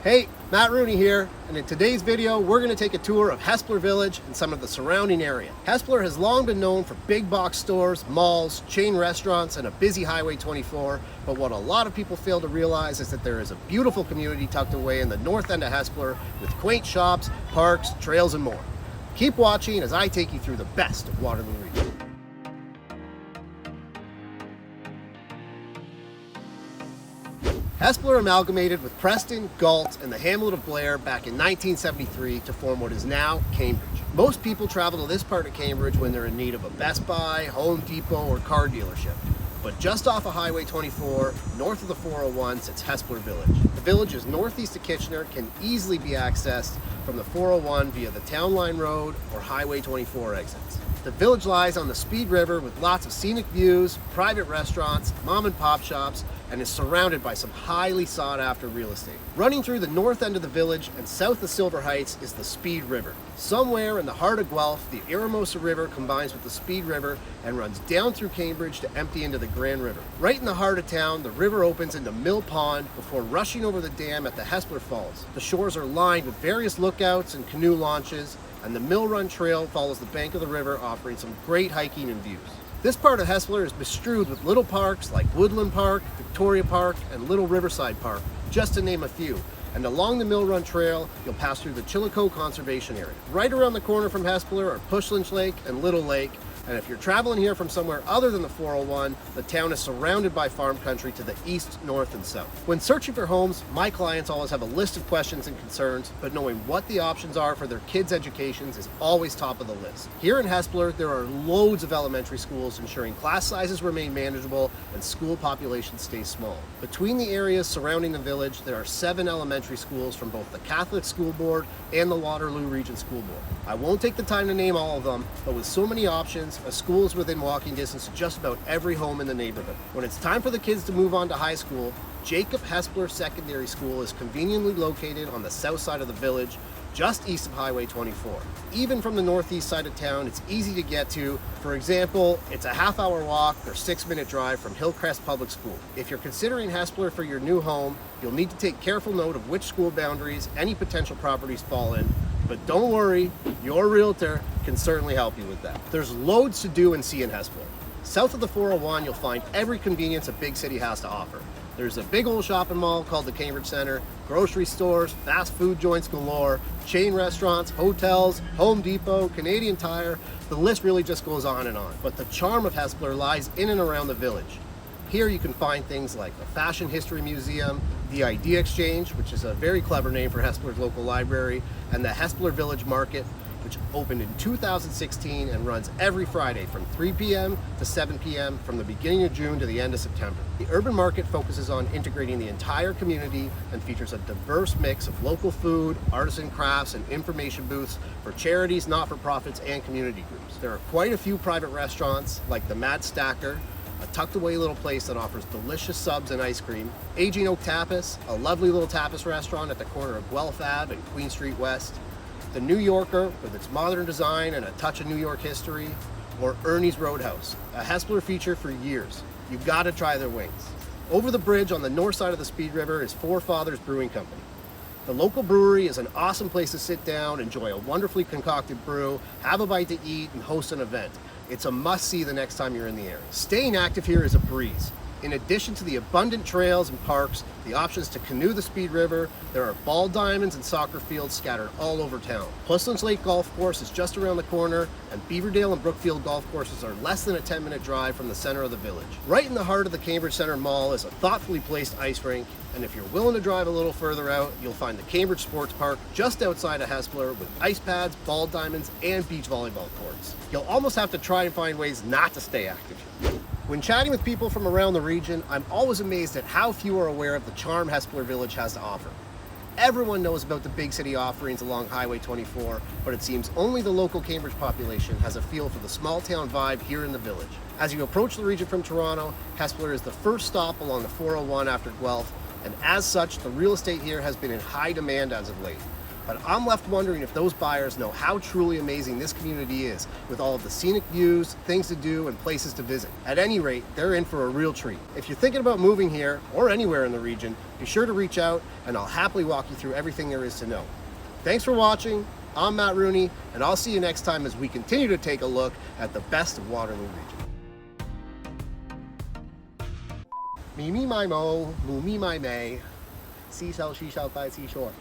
Hey, Matt Rooney here, and in today's video we're going to take a tour of Hespeler Village and some of the surrounding area. Hespeler has long been known for big box stores, malls, chain restaurants, and a busy Highway 24, but what a lot of people fail to realize is that there is a beautiful community tucked away in the north end of Hespeler with quaint shops, parks, trails, and more. Keep watching as I take you through the best of Waterloo Region. Hespeler amalgamated with Preston, Galt, and the hamlet of Blair back in 1973 to form what is now Cambridge. Most people travel to this part of Cambridge when they're in need of a Best Buy, Home Depot, or car dealership. But just off of Highway 24, north of the 401, sits Hespeler Village. The village is northeast of Kitchener, can easily be accessed from the 401 via the Townline Road or Highway 24 exits. The village lies on the Speed River with lots of scenic views, private restaurants, mom and pop shops, and is surrounded by some highly sought after real estate. Running through the north end of the village and south of Silver Heights is the Speed River. Somewhere in the heart of Guelph, the Eramosa River combines with the Speed River and runs down through Cambridge to empty into the Grand River. Right in the heart of town, the river opens into Mill Pond before rushing over the dam at the Hespeler Falls. The shores are lined with various lookouts and canoe launches, and the Mill Run Trail follows the bank of the river, offering some great hiking and views. This part of Hespeler is bestrewed with little parks like Woodland Park, Victoria Park, and Little Riverside Park, just to name a few. And along the Mill Run Trail, you'll pass through the Chillico Conservation Area. Right around the corner from Hespeler are Pushlands Lake and Little Lake, and if you're traveling here from somewhere other than the 401, the town is surrounded by farm country to the east, north, and south. When searching for homes, my clients always have a list of questions and concerns, but knowing what the options are for their kids' educations is always top of the list. Here in Hespeler, there are loads of elementary schools, ensuring class sizes remain manageable and school populations stay small. Between the areas surrounding the village, there are 7 elementary schools from both the Catholic School Board and the Waterloo Region School Board. I won't take the time to name all of them, but with so many options, a school is within walking distance of just about every home in the neighborhood. When it's time for the kids to move on to high school, Jacob Hespeler Secondary School is conveniently located on the south side of the village, just east of Highway 24. Even from the northeast side of town, it's easy to get to. For example, it's a half-hour walk or 6-minute drive from Hillcrest Public School. If you're considering Hespeler for your new home, you'll need to take careful note of which school boundaries any potential properties fall in. But don't worry, your realtor can certainly help you with that. There's loads to do and see in Hespeler. South of the 401, you'll find every convenience a big city has to offer. There's a big old shopping mall called the Cambridge Centre, grocery stores, fast food joints galore, chain restaurants, hotels, Home Depot, Canadian Tire. The list really just goes on and on. But the charm of Hespeler lies in and around the village. Here you can find things like the Fashion History Museum, the Idea Exchange, which is a very clever name for Hespeler's local library, and the Hespeler Village Market, which opened in 2016 and runs every Friday from 3 p.m. to 7 p.m. from the beginning of June to the end of September. The urban market focuses on integrating the entire community and features a diverse mix of local food, artisan crafts, and information booths for charities, not-for-profits, and community groups. There are quite a few private restaurants like the Mad Stacker, a tucked away little place that offers delicious subs and ice cream, Aging Oak Tapas, a lovely little tapas restaurant at the corner of Guelph Ave and Queen Street West, the New Yorker with its modern design and a touch of New York history, or Ernie's Roadhouse, a Hespeler feature for years. You've got to try their wings. Over the bridge on the north side of the Speed River is Four Fathers Brewing Company. The local brewery is an awesome place to sit down, enjoy a wonderfully concocted brew, have a bite to eat, and host an event. It's a must-see the next time you're in the area. Staying active here is a breeze. In addition to the abundant trails and parks, the options to canoe the Speed River, there are ball diamonds and soccer fields scattered all over town. Pushlands Lake Golf Course is just around the corner, and Beaverdale and Brookfield golf courses are less than a 10-minute drive from the center of the village. Right in the heart of the Cambridge Centre Mall is a thoughtfully placed ice rink, and if you're willing to drive a little further out, you'll find the Cambridge Sports Park just outside of Hespeler with ice pads, ball diamonds, and beach volleyball courts. You'll almost have to try and find ways not to stay active here. When chatting with people from around the region, I'm always amazed at how few are aware of the charm Hespeler Village has to offer. Everyone knows about the big city offerings along Highway 24, but it seems only the local Cambridge population has a feel for the small town vibe here in the village. As you approach the region from Toronto, Hespeler is the first stop along the 401 after Guelph, and as such, the real estate here has been in high demand as of late. But I'm left wondering if those buyers know how truly amazing this community is, with all of the scenic views, things to do, and places to visit. At any rate, they're in for a real treat. If you're thinking about moving here, or anywhere in the region, be sure to reach out, and I'll happily walk you through everything there is to know. Thanks for watching. I'm Matt Rooney, and I'll see you next time as we continue to take a look at the best of Waterloo Region. Me, my mo, moo, me, my may, seashell, she shall by seashore.